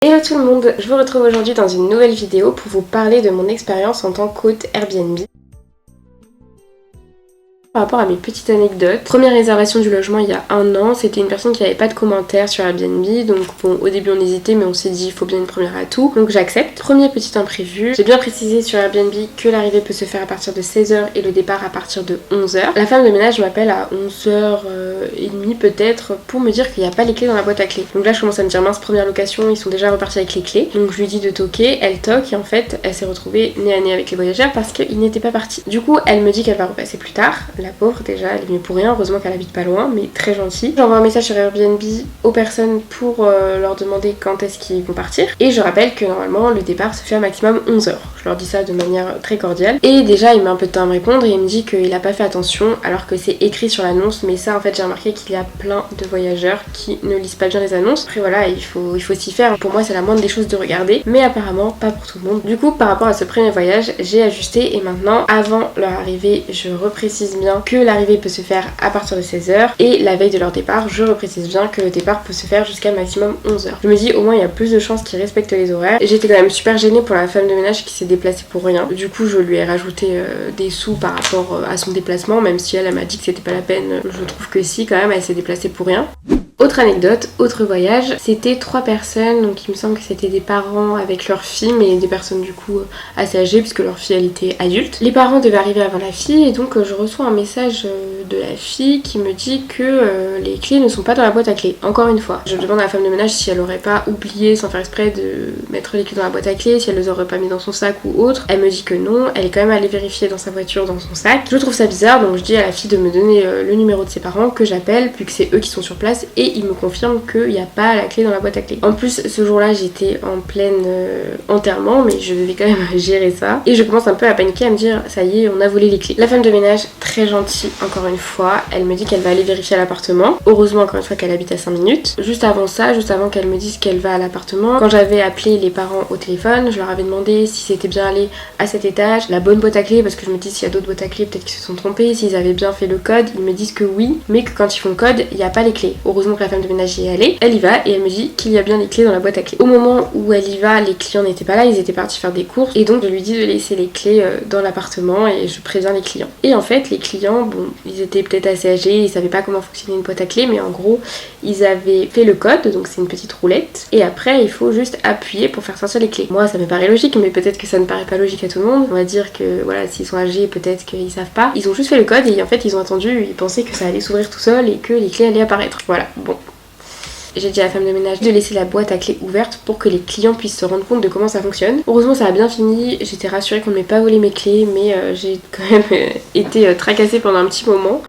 Hello tout le monde, je vous retrouve aujourd'hui dans une nouvelle vidéo pour vous parler de mon expérience en tant qu'hôte Airbnb. Par rapport à mes petites anecdotes, première réservation du logement il y a 1 an, c'était une personne qui n'avait pas de commentaires sur Airbnb, donc bon au début on hésitait mais on s'est dit il faut bien une première atout, donc j'accepte. Premier petit imprévu, j'ai bien précisé sur Airbnb que l'arrivée peut se faire à partir de 16h et le départ à partir de 11h. La femme de ménage m'appelle à 11h30 peut-être pour me dire qu'il n'y a pas les clés dans la boîte à clés. Donc là je commence à me dire mince, première location, ils sont déjà repartis avec les clés, donc je lui dis de toquer, elle toque et en fait elle s'est retrouvée nez à nez avec les voyageurs parce qu'ils n'étaient pas partis. Du coup elle me dit qu'elle va repasser plus tard. La pauvre déjà, elle est venue pour rien, heureusement qu'elle habite pas loin, mais très gentille. J'envoie un message sur Airbnb aux personnes pour leur demander quand est-ce qu'ils vont partir. Et je rappelle que normalement le départ se fait à maximum 11h. Je leur dis ça de manière très cordiale. Et déjà il met un peu de temps à me répondre et il me dit qu'il a pas fait attention alors que c'est écrit sur l'annonce. Mais ça en fait j'ai remarqué qu'il y a plein de voyageurs qui ne lisent pas bien les annonces. Après voilà, il faut s'y faire. Pour moi c'est la moindre des choses de regarder, mais apparemment pas pour tout le monde. Du coup par rapport à ce premier voyage, j'ai ajusté et maintenant avant leur arrivée, je reprécise bien que l'arrivée peut se faire à partir de 16h et la veille de leur départ, je reprécise bien que le départ peut se faire jusqu'à maximum 11h. Je me dis au moins il y a plus de chances qu'ils respectent les horaires. J'étais quand même super gênée pour la femme de ménage qui s'est déplacée pour rien. Du coup je lui ai rajouté des sous par rapport à son déplacement, même si elle m'a dit que c'était pas la peine. Je trouve que si quand même, elle s'est déplacée pour rien. Autre anecdote, autre voyage, c'était 3 personnes, donc il me semble que c'était des parents avec leur fille, mais des personnes du coup assez âgées puisque leur fille elle était adulte. Les parents devaient arriver avant la fille et donc je reçois un message de la fille qui me dit que les clés ne sont pas dans la boîte à clés. Encore une fois, je demande à la femme de ménage si elle aurait pas oublié sans faire exprès de mettre les clés dans la boîte à clés, si elle les aurait pas mis dans son sac ou autre. Elle me dit que non, elle est quand même allée vérifier dans sa voiture, dans son sac. Je trouve ça bizarre, donc je dis à la fille de me donner le numéro de ses parents que j'appelle, puis que c'est eux qui sont sur place et il me confirme qu'il n'y a pas la clé dans la boîte à clés. En plus, ce jour-là, j'étais en plein enterrement, mais je devais quand même gérer ça. Et je commence un peu à paniquer, à me dire, ça y est, on a volé les clés. La femme de ménage, très gentille, encore une fois, elle me dit qu'elle va aller vérifier à l'appartement. Heureusement, encore une fois, qu'elle habite à 5 minutes. Juste avant ça, juste avant qu'elle me dise qu'elle va à l'appartement, quand j'avais appelé les parents au téléphone, je leur avais demandé si c'était bien allé à cet étage, la bonne boîte à clés, parce que je me dis s'il y a d'autres boîtes à clés, peut-être qu'ils se sont trompés, s'ils avaient bien fait le code. Ils me disent que oui, mais que quand ils font le code, il n'y a pas les clés. Heureusement que la femme de ménage y est allée, elle y va et elle me dit qu'il y a bien les clés dans la boîte à clés. Au moment où elle y va, les clients n'étaient pas là, ils étaient partis faire des courses et donc je lui dis de laisser les clés dans l'appartement et je préviens les clients. Et en fait les clients, bon, ils étaient peut-être assez âgés, ils savaient pas comment fonctionnait une boîte à clés, mais en gros ils avaient fait le code, donc c'est une petite roulette et après il faut juste appuyer pour faire sortir les clés. Moi ça me paraît logique, mais peut-être que ça ne paraît pas logique à tout le monde. On va dire que voilà, s'ils sont âgés, peut-être qu'ils savent pas. Ils ont juste fait le code et en fait ils ont attendu, ils pensaient que ça allait s'ouvrir tout seul et que les clés allaient apparaître. Voilà, bon. J'ai dit à la femme de ménage de laisser la boîte à clés ouverte pour que les clients puissent se rendre compte de comment ça fonctionne. Heureusement ça a bien fini, j'étais rassurée qu'on ne m'ait pas volé mes clés, mais j'ai quand même été tracassée pendant un petit moment.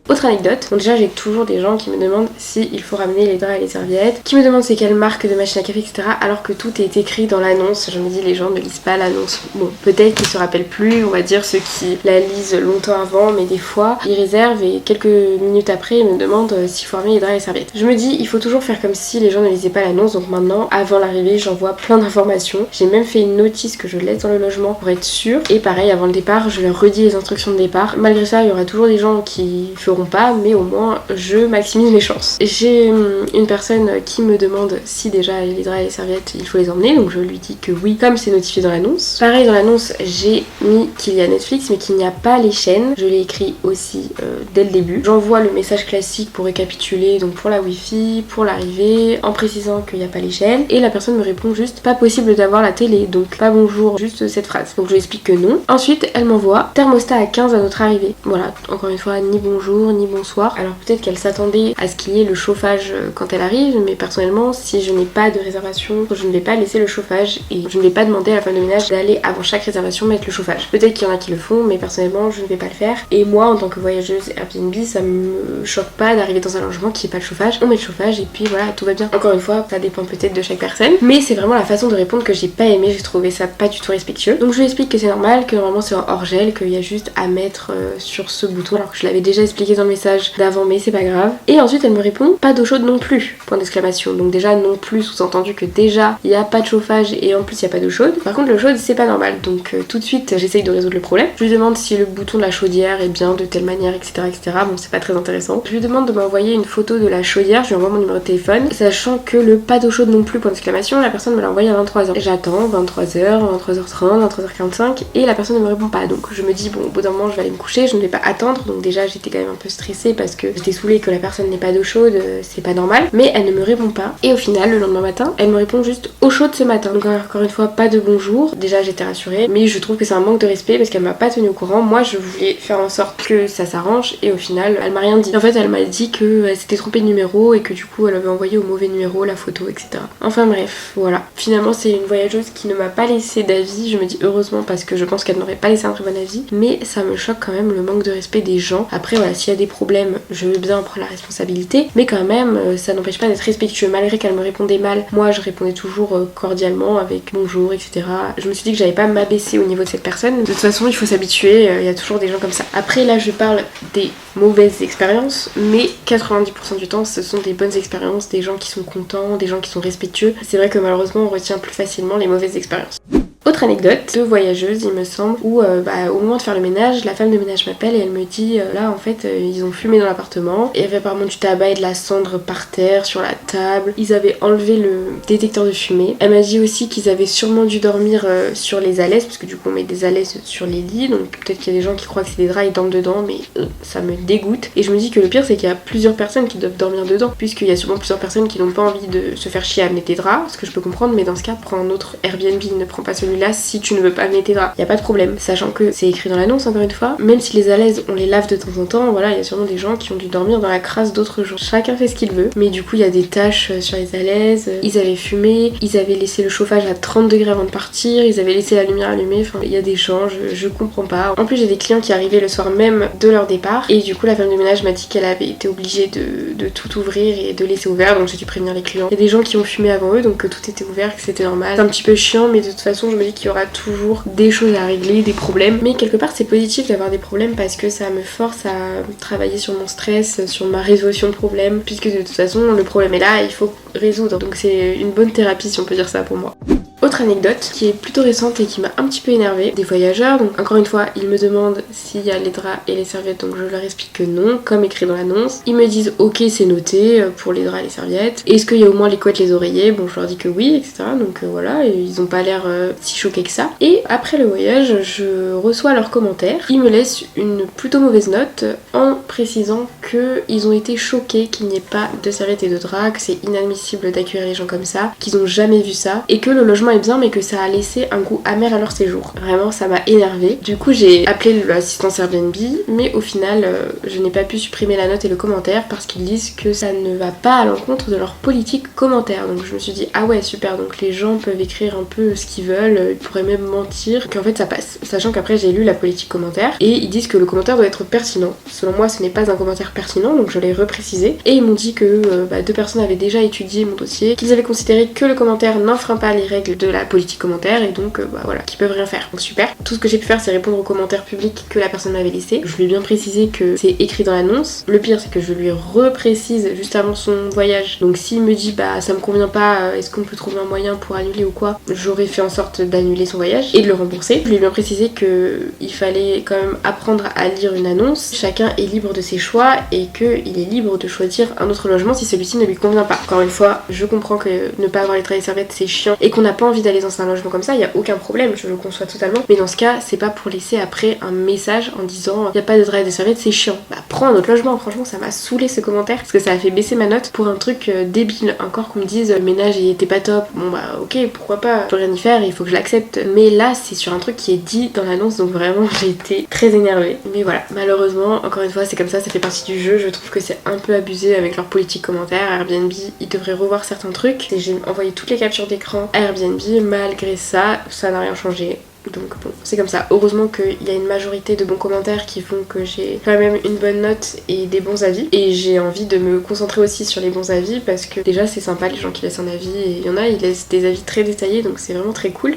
Autre anecdote, donc déjà j'ai toujours des gens qui me demandent si il faut ramener les draps et les serviettes, qui me demandent c'est quelle marque de machine à café, etc. Alors que tout est écrit dans l'annonce. Je me dis les gens ne lisent pas l'annonce. Bon, peut-être qu'ils se rappellent plus, on va dire ceux qui la lisent longtemps avant, mais des fois ils réservent et quelques minutes après ils me demandent s'il faut ramener les draps et les serviettes. Je me dis il faut toujours faire comme si les gens ne lisaient pas l'annonce, donc maintenant avant l'arrivée j'envoie plein d'informations. J'ai même fait une notice que je laisse dans le logement pour être sûre, et pareil avant le départ je leur redis les instructions de départ. Malgré ça il y aura toujours des gens qui feront pas, mais au moins je maximise mes chances. J'ai une personne qui me demande si déjà les draps et les serviettes il faut les emmener, donc je lui dis que oui comme c'est notifié dans l'annonce. Pareil dans l'annonce j'ai mis qu'il y a Netflix mais qu'il n'y a pas les chaînes, je l'ai écrit aussi dès le début. J'envoie le message classique pour récapituler, donc pour la wifi, pour l'arrivée, en précisant qu'il n'y a pas les chaînes, et la personne me répond juste pas possible d'avoir la télé, donc pas bonjour, juste cette phrase. Donc je lui explique que non. Ensuite elle m'envoie thermostat à 15 à notre arrivée. Voilà, encore une fois ni bonjour ni bonsoir. Alors peut-être qu'elle s'attendait à ce qu'il y ait le chauffage quand elle arrive, mais personnellement si je n'ai pas de réservation, je ne vais pas laisser le chauffage et je ne vais pas demander à la femme de ménage d'aller avant chaque réservation mettre le chauffage. Peut-être qu'il y en a qui le font, mais personnellement je ne vais pas le faire. Et moi en tant que voyageuse Airbnb, ça me choque pas d'arriver dans un logement qui n'ait pas le chauffage. On met le chauffage et puis voilà, tout va bien. Encore une fois, ça dépend peut-être de chaque personne, mais c'est vraiment la façon de répondre que j'ai pas aimé, j'ai trouvé ça pas du tout respectueux. Donc je lui explique que c'est normal, que normalement c'est en hors gel, qu'il y a juste à mettre sur ce bouton, alors que je l'avais déjà expliqué dans le message d'avant mais c'est pas grave. Et ensuite elle me répond pas d'eau chaude non plus, point d'exclamation. Donc déjà non plus sous-entendu que déjà il y a pas de chauffage et en plus il y a pas d'eau chaude. Par contre l'eau chaude c'est pas normal, donc tout de suite j'essaye de résoudre le problème. Je lui demande si le bouton de la chaudière est bien de telle manière, etc., etc. Bon, c'est pas très intéressant. Je lui demande de m'envoyer une photo de la chaudière, je lui envoie mon numéro de téléphone, sachant que le pas d'eau chaude non plus, point d'exclamation, la personne me l'a envoyé à 23h. J'attends 23h, 23h30, 23h45 et la personne ne me répond pas. Donc je me dis bon, au bout d'un moment je vais aller me coucher, je ne vais pas attendre. Donc déjà j'étais quand même un peu stressée parce que j'étais saoulée que la personne n'ait pas d'eau chaude, c'est pas normal. Mais elle ne me répond pas. Et au final, le lendemain matin, elle me répond juste eau chaude ce matin. Donc encore une fois, pas de bonjour. Déjà j'étais rassurée, mais je trouve que c'est un manque de respect parce qu'elle m'a pas tenu au courant. Moi je voulais faire en sorte que ça s'arrange et au final elle m'a rien dit. En fait elle m'a dit qu'elle s'était trompée de numéro et que du coup elle avait envoyé au mauvais numéro la photo, etc. Enfin bref, voilà. Finalement c'est une voyageuse qui ne m'a pas laissé d'avis. Je me dis heureusement parce que je pense qu'elle n'aurait pas laissé un très bon avis. Mais ça me choque quand même le manque de respect des gens. Après voilà, s'il y a des problèmes, je veux bien prendre la responsabilité. Mais quand même, ça n'empêche pas d'être respectueux. Malgré qu'elle me répondait mal, moi je répondais toujours cordialement avec bonjour, etc. Je me suis dit que j'allais pas m'abaisser au niveau de cette personne. De toute façon, il faut s'habituer, il y a toujours des gens comme ça. Après là, je parle des mauvaises expériences, mais 90% du temps, ce sont des bonnes expériences, des gens qui sont contents, des gens qui sont respectueux. C'est vrai que malheureusement, on retient plus facilement les mauvaises expériences. Autre anecdote, deux voyageuses il me semble, où au moment de faire le ménage, la femme de ménage m'appelle et elle me dit là en fait ils ont fumé dans l'appartement, il y avait apparemment du tabac et de la cendre par terre, sur la table, ils avaient enlevé le détecteur de fumée. Elle m'a dit aussi qu'ils avaient sûrement dû dormir sur les alaises, parce que du coup on met des alaises sur les lits, donc peut-être qu'il y a des gens qui croient que c'est des draps et dorment dedans, mais ça me dégoûte. Et je me dis que le pire c'est qu'il y a plusieurs personnes qui doivent dormir dedans, puisqu'il y a sûrement plusieurs personnes qui n'ont pas envie de se faire chier à amener des draps, ce que je peux comprendre, mais dans ce cas prends un autre Airbnb, ne prends pas celui-là si tu ne veux pas amener tes draps. Y a pas de problème, sachant que c'est écrit dans l'annonce encore une fois, même si les alaises on les lave de temps en temps, voilà, il y a sûrement des gens qui ont dû dormir dans la crasse d'autres jours. Chacun fait ce qu'il veut, mais du coup il y a des taches sur les alaises, ils avaient fumé, ils avaient laissé le chauffage à 30 degrés avant de partir, ils avaient laissé la lumière allumée, enfin il y a des gens, je comprends pas. En plus j'ai des clients qui arrivaient le soir même de leur départ, et du coup la femme de ménage m'a dit qu'elle avait été obligée de tout ouvrir et de laisser ouvert, donc j'ai dû prévenir les clients. Il y a des gens qui ont fumé avant eux, donc que tout était ouvert, que c'était normal. C'est un petit peu chiant, mais de toute façon je me dis qu'il y aura toujours des choses à régler, des problèmes, mais quelque part c'est positif d'avoir des problèmes parce que ça me force à travailler sur mon stress, sur ma résolution de problèmes, puisque de toute façon le problème est là et il faut résoudre, donc c'est une bonne thérapie si on peut dire ça pour moi. Autre anecdote qui est plutôt récente et qui m'a un petit peu énervée, des voyageurs, donc encore une fois ils me demandent s'il y a les draps et les serviettes, donc je leur explique que non, comme écrit dans l'annonce. Ils me disent ok c'est noté pour les draps et les serviettes, est-ce qu'il y a au moins les couettes, les oreillers, bon je leur dis que oui, etc. Donc voilà, ils ont pas l'air si choqués que ça. Et après le voyage, je reçois leurs commentaires, ils me laissent une plutôt mauvaise note en précisant qu'ils ont été choqués qu'il n'y ait pas de serviettes et de draps, que c'est inadmissible d'accueillir les gens comme ça, qu'ils ont jamais vu ça, et que le logement est bien mais que ça a laissé un goût amer à leur séjour. Vraiment ça m'a énervée. Du coup j'ai appelé l'assistance Airbnb, mais au final je n'ai pas pu supprimer la note et le commentaire parce qu'ils disent que ça ne va pas à l'encontre de leur politique commentaire. Donc je me suis dit ah ouais super, donc les gens peuvent écrire un peu ce qu'ils veulent, ils pourraient même mentir, qu'en fait ça passe. Sachant qu'après j'ai lu la politique commentaire et ils disent que le commentaire doit être pertinent. Selon moi ce n'est pas un commentaire pertinent, donc je l'ai reprécisé, et ils m'ont dit que deux personnes avaient déjà étudié mon dossier, qu'ils avaient considéré que le commentaire n'enfreint pas les règles de la politique commentaire et donc voilà, qu'ils peuvent rien faire. Donc super. Tout ce que j'ai pu faire c'est répondre aux commentaires publics que la personne m'avait laissé. Je lui ai bien précisé que c'est écrit dans l'annonce. Le pire c'est que je lui reprécise juste avant son voyage. Donc s'il me dit bah ça me convient pas, est-ce qu'on peut trouver un moyen pour annuler ou quoi, j'aurais fait en sorte d'annuler son voyage et de le rembourser. Je lui ai bien précisé que il fallait quand même apprendre à lire une annonce. Chacun est libre de ses choix et qu'il est libre de choisir un autre logement si celui-ci ne lui convient pas. Encore une fois, je comprends que ne pas avoir les draps et serviettes c'est chiant et qu'on n'a pas envie d'aller dans un logement comme ça, il y a aucun problème, je le conçois totalement. Mais dans ce cas, c'est pas pour laisser après un message en disant il y a pas de draps et de serviettes, c'est chiant. Bah prends un autre logement. Franchement, ça m'a saoulé ce commentaire parce que ça a fait baisser ma note pour un truc débile. Encore qu'on me dise le ménage il était pas top. Bon bah ok, pourquoi pas, je peux rien y faire, il faut que je l'accepte. Mais là, c'est sur un truc qui est dit dans l'annonce, donc vraiment j'ai été très énervée. Mais voilà, malheureusement, encore une fois, c'est comme ça fait partie du jeu. Je trouve que c'est un peu abusé avec leur politique commentaire. Airbnb, ils devraient revoir certains trucs. Et j'ai envoyé toutes les captures d'écran à Airbnb, malgré ça, ça n'a rien changé. Donc bon, c'est comme ça. Heureusement qu'il y a une majorité de bons commentaires qui font que j'ai quand même une bonne note et des bons avis. Et j'ai envie de me concentrer aussi sur les bons avis parce que déjà c'est sympa les gens qui laissent un avis et il y en a, ils laissent des avis très détaillés donc c'est vraiment très cool.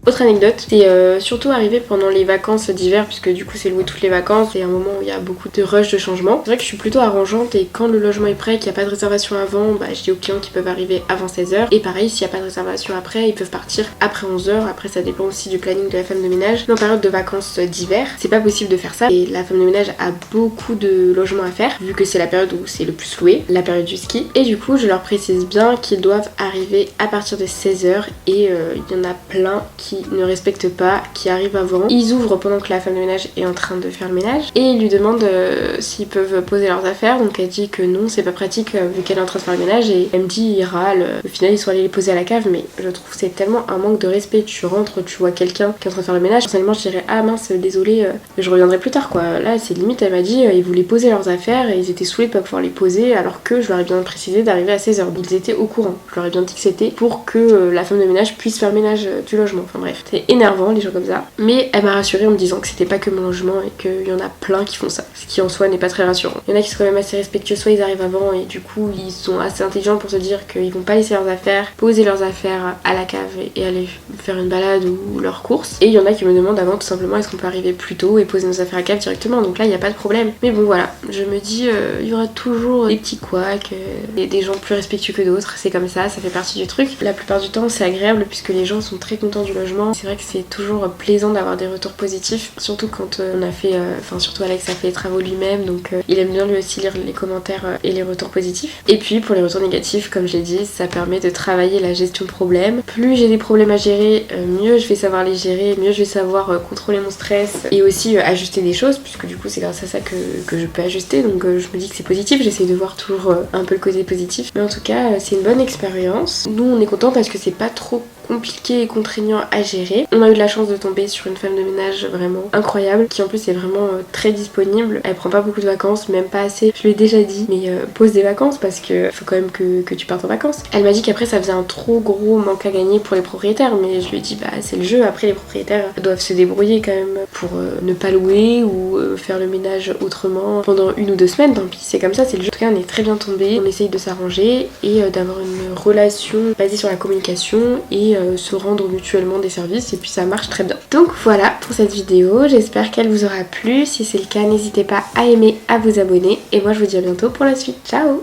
Autre anecdote, c'est surtout arrivé pendant les vacances d'hiver, puisque du coup c'est loué toutes les vacances, c'est un moment où il y a beaucoup de rush de changement. C'est vrai que je suis plutôt arrangeante et quand le logement est prêt, qu'il n'y a pas de réservation avant, bah je dis aux clients qu'ils peuvent arriver avant 16h. Et pareil, s'il n'y a pas de réservation après, ils peuvent partir après 11h. Après ça dépend aussi du planning de la femme de ménage. Mais en période de vacances d'hiver, c'est pas possible de faire ça et la femme de ménage a beaucoup de logements à faire vu que c'est la période où c'est le plus loué, la période du ski. Et du coup je leur précise bien qu'ils doivent arriver à partir de 16h et il y en a plein qui ne respectent pas, qui arrivent avant. Ils ouvrent pendant que la femme de ménage est en train de faire le ménage et ils lui demandent s'ils peuvent poser leurs affaires. Donc elle dit que non, c'est pas pratique vu qu'elle est en train de faire le ménage et elle me dit il râle. Au final ils sont allés les poser à la cave, mais je trouve que c'est tellement un manque de respect. Tu rentres, tu vois quelqu'un qui est en train de faire le ménage, personnellement je dirais ah mince désolé, je reviendrai plus tard quoi. Là c'est limite, elle m'a dit ils voulaient poser leurs affaires et ils étaient saoulés de pas pouvoir les poser alors que je leur ai bien précisé d'arriver à 16h. Ils étaient au courant, je leur ai bien dit que c'était pour que la femme de ménage puisse faire le ménage du logement. Enfin bref, c'est énervant les gens comme ça. Mais elle m'a rassurée en me disant que c'était pas que mon logement et qu'il y en a plein qui font ça, ce qui en soi n'est pas très rassurant. Il y en a qui sont quand même assez respectueux, soit ils arrivent avant et du coup ils sont assez intelligents pour se dire qu'ils vont pas laisser leurs affaires, poser leurs affaires à la cave et aller faire une balade ou leurs courses. Et il y en a qui me demandent avant tout simplement est-ce qu'on peut arriver plus tôt et poser nos affaires à la cave directement. Donc là il n'y a pas de problème. Mais bon voilà, je me dis il y aura toujours des petits couacs, des gens plus respectueux que d'autres, c'est comme ça fait partie du truc. La plupart du temps c'est agréable puisque les gens sont très contents du logement. C'est vrai que c'est toujours plaisant d'avoir des retours positifs, surtout quand on a fait, surtout Alex a fait les travaux lui-même, donc il aime bien lui aussi lire les commentaires et les retours positifs. Et puis pour les retours négatifs, comme je l'ai dit, ça permet de travailler la gestion de problèmes. Plus j'ai des problèmes à gérer, mieux je vais savoir les gérer, mieux je vais savoir contrôler mon stress et aussi ajuster des choses, puisque du coup c'est grâce à ça que je peux ajuster, donc je me dis que c'est positif, j'essaie de voir toujours un peu le côté positif. Mais en tout cas c'est une bonne expérience. Nous on est contents parce que c'est pas trop compliqué et contraignant à gérer. On a eu de la chance de tomber sur une femme de ménage vraiment incroyable qui en plus est vraiment très disponible. Elle prend pas beaucoup de vacances, même pas assez, je l'ai déjà dit, mais pose des vacances parce que faut quand même que tu partes en vacances. Elle m'a dit qu'après ça faisait un trop gros manque à gagner pour les propriétaires, mais je lui ai dit bah c'est le jeu, après les propriétaires doivent se débrouiller quand même pour ne pas louer ou faire le ménage autrement pendant 1 ou 2 semaines, tant pis, c'est comme ça, c'est le jeu. En tout cas on est très bien tombé, on essaye de s'arranger et d'avoir une relation basée sur la communication et se rendre mutuellement des services et puis ça marche très bien. Donc voilà pour cette vidéo, j'espère qu'elle vous aura plu. Si c'est le cas, n'hésitez pas à aimer, à vous abonner et moi je vous dis à bientôt pour la suite. Ciao!